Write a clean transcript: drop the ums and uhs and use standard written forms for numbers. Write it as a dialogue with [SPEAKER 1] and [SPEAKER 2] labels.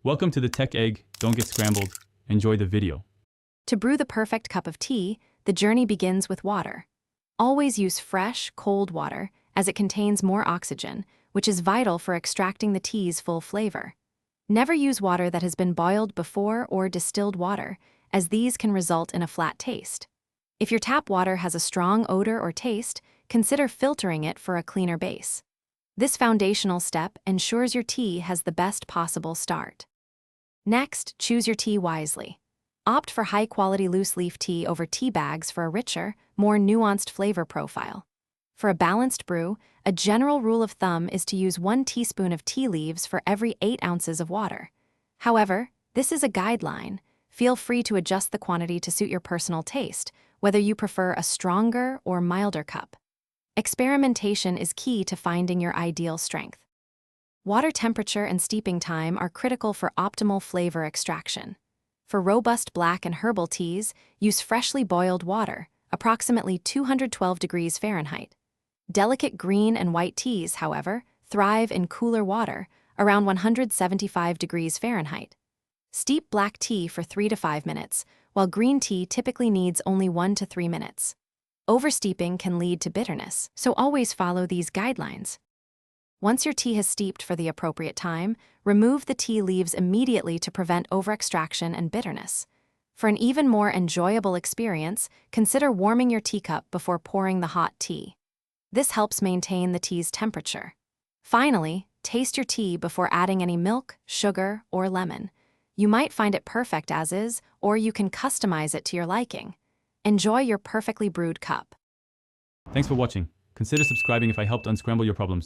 [SPEAKER 1] Welcome to the Tech Egg. Don't get scrambled. Enjoy the video.
[SPEAKER 2] To brew the perfect cup of tea, the journey begins with water. Always use fresh, cold water, as it contains more oxygen, which is vital for extracting the tea's full flavor. Never use water that has been boiled before or distilled water, as these can result in a flat taste. If your tap water has a strong odor or taste, consider filtering it for a cleaner base. This foundational step ensures your tea has the best possible start. Next, choose your tea wisely. Opt for high-quality loose-leaf tea over tea bags for a richer, more nuanced flavor profile. For a balanced brew, a general rule of thumb is to use 1 teaspoon of tea leaves for every 8 ounces of water. However, this is a guideline. Feel free to adjust the quantity to suit your personal taste, whether you prefer a stronger or milder cup. Experimentation is key to finding your ideal strength. Water temperature and steeping time are critical for optimal flavor extraction. For robust black and herbal teas, use freshly boiled water, approximately 212 degrees Fahrenheit. Delicate green and white teas, however, thrive in cooler water, around 175 degrees Fahrenheit. Steep black tea for 3 to 5 minutes, while green tea typically needs only 1 to 3 minutes. Oversteeping can lead to bitterness, so always follow these guidelines. Once your tea has steeped for the appropriate time, remove the tea leaves immediately to prevent overextraction and bitterness. For an even more enjoyable experience, consider warming your teacup before pouring the hot tea. This helps maintain the tea's temperature. Finally, taste your tea before adding any milk, sugar, or lemon. You might find it perfect as is, or you can customize it to your liking. Enjoy your perfectly brewed cup.
[SPEAKER 1] Thanks for watching. Consider subscribing if I helped unscramble your problems.